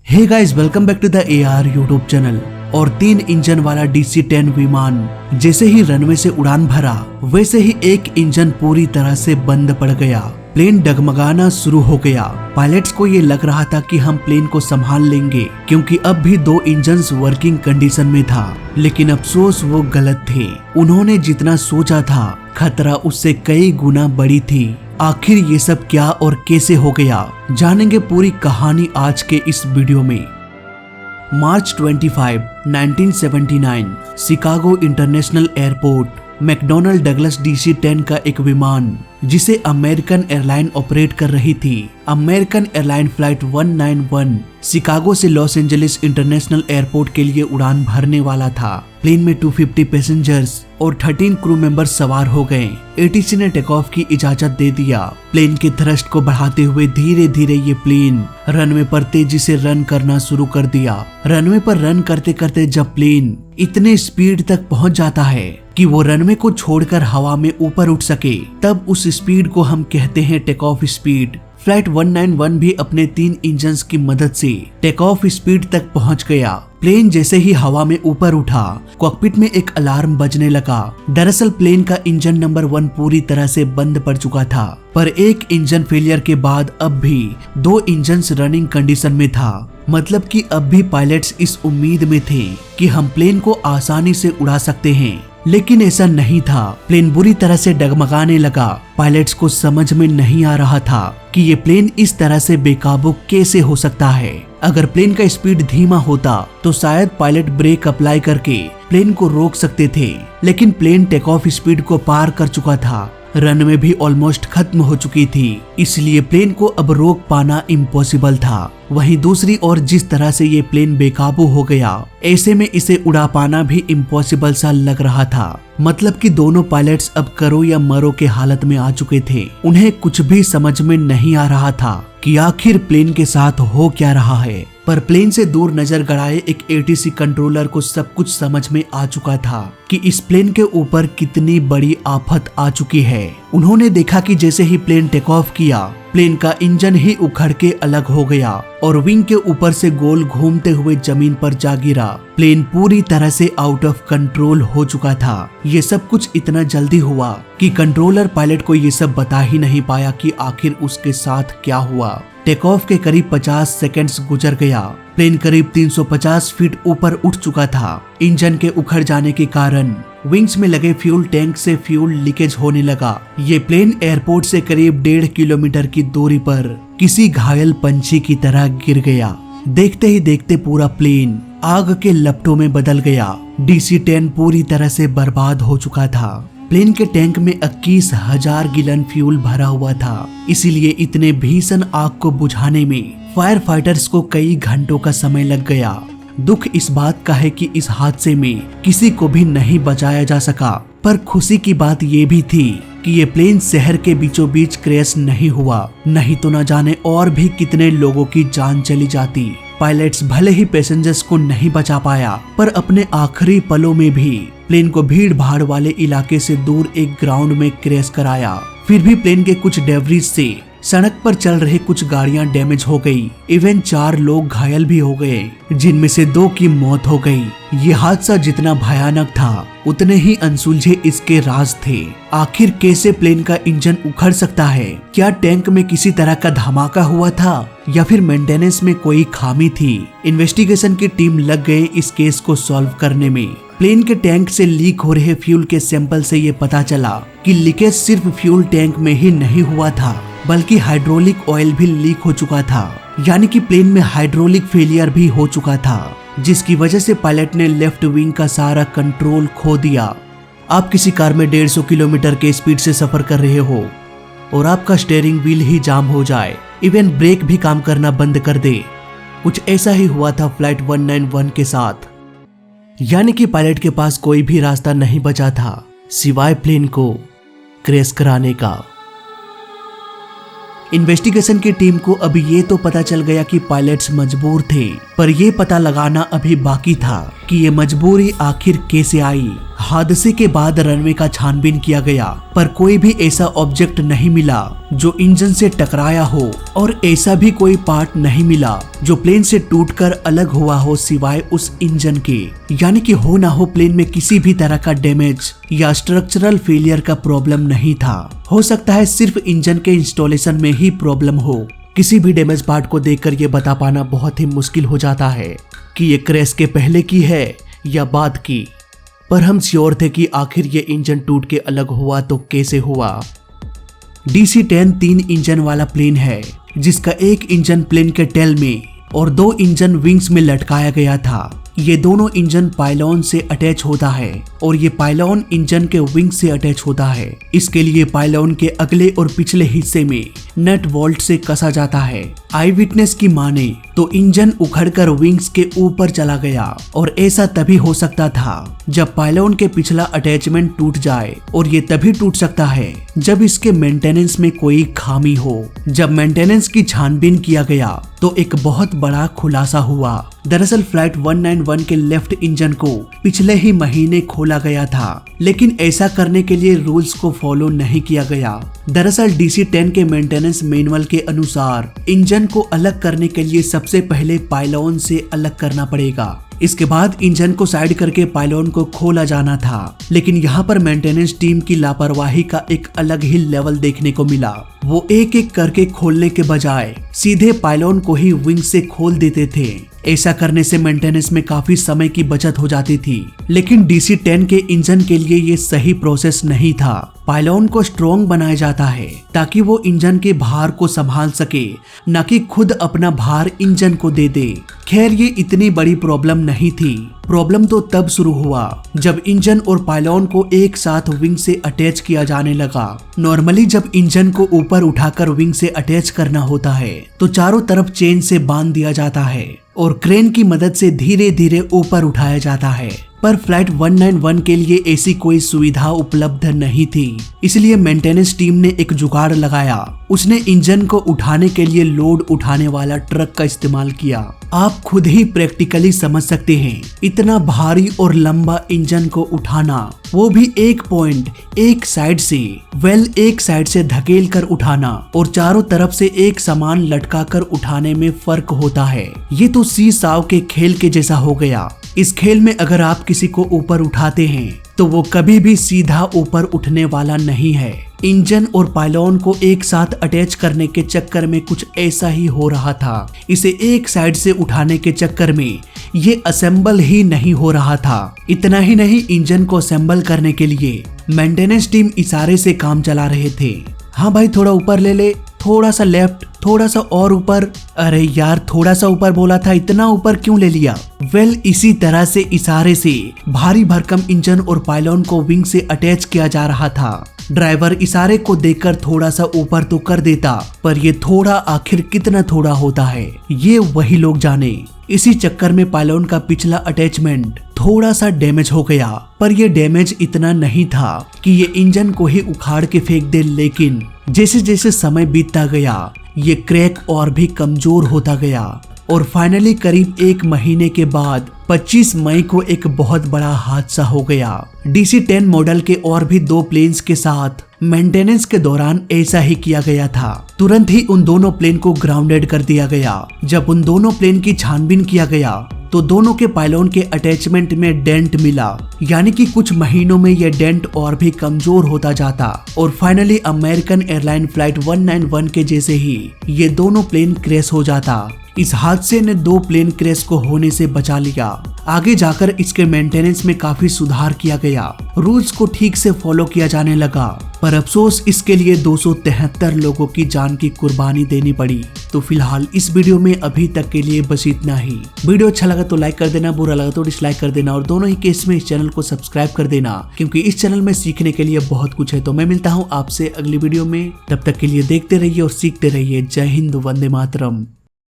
Hey guys, welcome back to the AR YouTube channel. और 3 engine वाला DC-10 विमान जैसे ही रनवे से उड़ान भरा वैसे ही एक इंजन पूरी तरह से बंद पड़ गया। प्लेन डगमगाना शुरू हो गया। पायलट्स को ये लग रहा था कि हम प्लेन को संभाल लेंगे क्योंकि अब भी 2 इंजन्स वर्किंग कंडीशन में था, लेकिन अफसोस वो गलत थे। उन्होंने जितना सोचा था खतरा उससे कई गुना बड़ी थी। आखिर ये सब क्या और कैसे हो गया, जानेंगे पूरी कहानी आज के इस वीडियो में। March 25, 1979 Chicago International Airport. McDonnell Douglas DC-10 का एक विमान जिसे अमेरिकन एयरलाइन ऑपरेट कर रही थी। अमेरिकन एयरलाइन फ्लाइट 191 शिकागो से लॉस एंजलिस इंटरनेशनल एयरपोर्ट के लिए उड़ान भरने वाला था। प्लेन में 250 पैसेंजर्स और 13 क्रू मेंबर्स सवार हो गए। ATC ने टेक ऑफ की इजाजत दे दिया। प्लेन के थ्रस्ट को बढ़ाते हुए धीरे धीरे ये प्लेन रनवे पर तेजी से रन करना शुरू कर दिया। रनवे पर रन करते करते जब प्लेन इतने स्पीड तक पहुंच जाता है कि वो रनवे को छोड़कर हवा में ऊपर उठ सके, तब उस स्पीड को हम कहते हैं टेक ऑफ स्पीड। फ्लाइट 191 भी अपने 3 इंजन्स की मदद से टेक ऑफ स्पीड तक पहुंच गया। प्लेन जैसे ही हवा में ऊपर उठा, कॉकपिट में एक अलार्म बजने लगा। दरअसल प्लेन का इंजन नंबर 1 पूरी तरह से बंद पड़ चुका था, पर एक इंजन फेलियर के बाद अब भी 2 इंजन्स रनिंग कंडीशन में था। मतलब कि अब भी पायलट्स इस उम्मीद में थे कि हम प्लेन को आसानी से उड़ा सकते हैं, लेकिन ऐसा नहीं था। प्लेन बुरी तरह से डगमगाने लगा। पायलट्स को समझ में नहीं आ रहा था कि ये प्लेन इस तरह से बेकाबू कैसे हो सकता है। अगर प्लेन का स्पीड धीमा होता तो शायद पायलट ब्रेक अप्लाई करके प्लेन को रोक सकते थे, लेकिन प्लेन टेक ऑफ स्पीड को पार कर चुका था। रनवे भी ऑलमोस्ट खत्म हो चुकी थी, इसलिए प्लेन को अब रोक पाना इम्पॉसिबल था। वहीं दूसरी ओर जिस तरह से ये प्लेन बेकाबू हो गया, ऐसे में इसे उड़ा पाना भी इम्पॉसिबल सा लग रहा था। मतलब कि दोनों पायलट्स अब करो या मरो के हालत में आ चुके थे। उन्हें कुछ भी समझ में नहीं आ रहा था कि आखिर प्लेन के साथ हो क्या रहा है। पर प्लेन से दूर नजर गड़ाए एक ATC कंट्रोलर को सब कुछ समझ में आ चुका था कि इस प्लेन के ऊपर कितनी बड़ी आफत आ चुकी है। उन्होंने देखा कि जैसे ही प्लेन टेक ऑफ किया, प्लेन का इंजन ही उखड़ के अलग हो गया और विंग के ऊपर से गोल घूमते हुए जमीन पर जा गिरा। प्लेन पूरी तरह से आउट ऑफ कंट्रोल हो चुका था। ये सब कुछ इतना जल्दी हुआ कि कंट्रोलर पायलट को ये सब बता ही नहीं पाया कि आखिर उसके साथ क्या हुआ। टेक ऑफ के करीब 50 सेकंड्स गुजर गया। प्लेन करीब 350 फीट ऊपर उठ चुका था। इंजन के उखड़ जाने के कारण विंग्स में लगे फ्यूल टैंक से फ्यूल लीकेज होने लगा। ये प्लेन एयरपोर्ट से करीब 1.5 किलोमीटर की दूरी पर किसी घायल पंछी की तरह गिर गया। देखते ही देखते पूरा प्लेन आग के लपटों में बदल गया। DC-10 पूरी तरह से बर्बाद हो चुका था। प्लेन के टैंक में 21,000 गैलन फ्यूल भरा हुआ था, इसीलिए इतने भीषण आग को बुझाने में फायर फाइटर्स को कई घंटों का समय लग गया। दुख इस बात का है कि इस हादसे में किसी को भी नहीं बचाया जा सका, पर खुशी की बात ये भी थी कि ये प्लेन शहर के बीचों बीच क्रैश नहीं हुआ, नहीं तो न जाने और भी कितने लोगों की जान चली जाती। पायलट्स भले ही पैसेंजर्स को नहीं बचा पाया, पर अपने आखिरी पलों में भी प्लेन को भीड़ भाड़ वाले इलाके से दूर एक ग्राउंड में क्रैश कराया। फिर भी प्लेन के कुछ डेब्रिज से सड़क पर चल रहे कुछ गाड़ियां डैमेज हो गई। इवन 4 लोग घायल भी हो गए, जिनमें से 2 की मौत हो गई। ये हादसा जितना भयानक था उतने ही अनसुलझे इसके राज थे। आखिर कैसे प्लेन का इंजन उखड़ सकता है? क्या टैंक में किसी तरह का धमाका हुआ था या फिर मेंटेनेंस में कोई खामी थी? इन्वेस्टिगेशन की टीम लग गए इस केस को सॉल्व करने में। प्लेन के टैंक से लीक हो रहे फ्यूल के सैंपल से ये पता चला कि लीकेज सिर्फ फ्यूल टैंक में ही नहीं हुआ था, बल्कि हाइड्रोलिक ऑयल भी लीक हो चुका था। यानी कि प्लेन में हाइड्रोलिक फेलियर भी हो चुका था, जिसकी वजह से पायलट ने लेफ्ट विंग का सारा कंट्रोल खो दिया। आप किसी कार में 150 किलोमीटर के स्पीड से सफर कर रहे हो और आपका स्टीयरिंग व्हील ही जाम हो जाए, इवन ब्रेक भी काम करना बंद कर दे। कुछ ऐसा ही हुआ था फ्लाइट 191 के साथ। यानी कि पायलट के पास कोई भी रास्ता नहीं बचा था सिवाय प्लेन को क्रैश कराने का। इन्वेस्टिगेशन की टीम को अब ये तो पता चल गया कि पायलट्स मजबूर थे, पर ये पता लगाना अभी बाकी था कि ये मजबूरी आखिर कैसे आई। हादसे के बाद रनवे का छानबीन किया गया, पर कोई भी ऐसा ऑब्जेक्ट नहीं मिला जो इंजन से टकराया हो, और ऐसा भी कोई पार्ट नहीं मिला जो प्लेन से टूटकर अलग हुआ हो सिवाय उस इंजन के। यानी कि हो ना हो प्लेन में किसी भी तरह का डैमेज या स्ट्रक्चरल फेलियर का प्रॉब्लम नहीं था। हो सकता है सिर्फ इंजन के इंस्टॉलेशन में ही प्रॉब्लम हो। किसी भी डैमेज पार्ट को देखकर ये बता पाना बहुत ही मुश्किल हो जाता है कि ये क्रैश के पहले की है या बाद की, पर हम श्योर थे कि आखिर ये इंजन टूट के अलग हुआ तो कैसे हुआ। DC-10 3 इंजन वाला प्लेन है, जिसका एक इंजन प्लेन के टेल में और 2 इंजन विंग्स में लटकाया गया था। ये दोनों इंजन पाइलॉन से अटैच होता है और ये पाइलॉन इंजन के विंग से अटैच होता है। इसके लिए पाइलॉन के अगले और पिछले हिस्से में नट बोल्ट से कसा जाता है। आई विटनेस की माने तो इंजन उखड़कर विंग्स के ऊपर चला गया, और ऐसा तभी हो सकता था जब पाइलॉन के पिछला अटैचमेंट टूट जाए, और ये तभी टूट सकता है जब इसके मेंटेनेंस में कोई खामी हो। जब मेंटेनेंस की छानबीन किया गया तो एक बहुत बड़ा खुलासा हुआ। दरअसल फ्लाइट 191 के लेफ्ट इंजन को पिछले ही महीने खोला गया था, लेकिन ऐसा करने के लिए रूल्स को फॉलो नहीं किया गया। दरअसल DC-10 के मेंटेनेंस मैनुअल के अनुसार इंजन को अलग करने के लिए सबसे पहले पाइलॉन से अलग करना पड़ेगा। इसके बाद इंजन को साइड करके पाइलॉन को खोला जाना था, लेकिन यहाँ पर मेंटेनेंस टीम की लापरवाही का एक अलग ही लेवल देखने को मिला। वो एक एक करके खोलने के बजाय सीधे पाइलॉन को ही विंग से खोल देते थे। ऐसा करने से मेंटेनेंस में काफी समय की बचत हो जाती थी, लेकिन DC-10 के इंजन के लिए ये सही प्रोसेस नहीं था। पाइलॉन को स्ट्रॉन्ग बनाया जाता है ताकि वो इंजन के भार को संभाल सके, न कि खुद अपना भार इंजन को दे दे। खैर ये इतनी बड़ी प्रॉब्लम नहीं थी। प्रॉब्लम तो तब शुरू हुआ जब इंजन और पाइलॉन को एक साथ विंग से अटैच किया जाने लगा। नॉर्मली जब इंजन को ऊपर उठाकर विंग से अटैच करना होता है तो चारों तरफ चेन से बांध दिया जाता है और क्रेन की मदद से धीरे धीरे ऊपर उठाया जाता है, पर फ्लाइट 191 के लिए ऐसी कोई सुविधा उपलब्ध नहीं थी। इसलिए मेंटेनेंस टीम ने एक जुगाड़ लगाया। उसने इंजन को उठाने के लिए लोड उठाने वाला ट्रक का इस्तेमाल किया। आप खुद ही प्रैक्टिकली समझ सकते हैं, इतना भारी और लंबा इंजन को उठाना, वो भी एक पॉइंट एक साइड से धकेल कर उठाना, और चारों तरफ से एक समान लटका कर उठाने में फर्क होता है। ये तो सी-सॉ के खेल के जैसा हो गया। इस खेल में अगर आप किसी को ऊपर उठाते हैं तो वो कभी भी सीधा ऊपर उठने वाला नहीं है। इंजन और पाइलॉन को एक साथ अटैच करने के चक्कर में कुछ ऐसा ही हो रहा था। इसे एक साइड से उठाने के चक्कर में ये असेंबल ही नहीं हो रहा था। इतना ही नहीं, इंजन को असेंबल करने के लिए मेंटेनेंस टीम इशारे से काम चला रहे थे। हाँ भाई थोड़ा ऊपर ले ले, थोड़ा सा लेफ्ट, थोड़ा सा और ऊपर। अरे यार थोड़ा सा ऊपर बोला था, इतना ऊपर क्यों ले लिया? इसी तरह से इशारे से भारी भरकम इंजन और पाइलॉन को विंग से अटैच किया जा रहा था। ड्राइवर इशारे को देखकर थोड़ा सा ऊपर तो कर देता, पर ये थोड़ा आखिर कितना थोड़ा होता है ये वही लोग जाने। इसी चक्कर में पाइलॉन का पिछला अटैचमेंट थोड़ा सा डैमेज हो गया, पर ये डैमेज इतना नहीं था कि ये इंजन को ही उखाड़ के फेंक दे, लेकिन जैसे जैसे समय बीतता गया ये क्रैक और भी कमजोर होता गया, और फाइनली करीब 1 महीने के बाद 25 मई को एक बहुत बड़ा हादसा हो गया। DC-10 मॉडल के और भी 2 प्लेन्स के साथ मेंटेनेंस के दौरान ऐसा ही किया गया था। तुरंत ही उन दोनों प्लेन को ग्राउंडेड कर दिया गया। जब उन दोनों प्लेन की छानबीन किया गया तो दोनों के पाइलॉन के अटैचमेंट में डेंट मिला, यानी कि कुछ महीनों में यह डेंट और भी कमजोर होता जाता, और फाइनली अमेरिकन एयरलाइन फ्लाइट 191 के जैसे ही ये दोनों प्लेन क्रैश हो जाता। इस हादसे ने 2 प्लेन क्रैश को होने से बचा लिया। आगे जाकर इसके मेंटेनेंस में काफी सुधार किया गया, रूल्स को ठीक से फॉलो किया जाने लगा, पर अफसोस इसके लिए 273 लोगों की जान की कुर्बानी देनी पड़ी। तो फिलहाल इस वीडियो में अभी तक के लिए बस इतना ही। वीडियो अच्छा लगा तो लाइक कर देना, बुरा लगा तो डिसलाइक कर देना, और दोनों ही केस में इस चैनल को सब्सक्राइब कर देना, क्योंकि इस चैनल में सीखने के लिए बहुत कुछ है। तो मैं मिलता हूँ आपसे अगली वीडियो में, तब तक के लिए देखते रहिए और सीखते रहिए। जय हिंद, वंदे मातरम।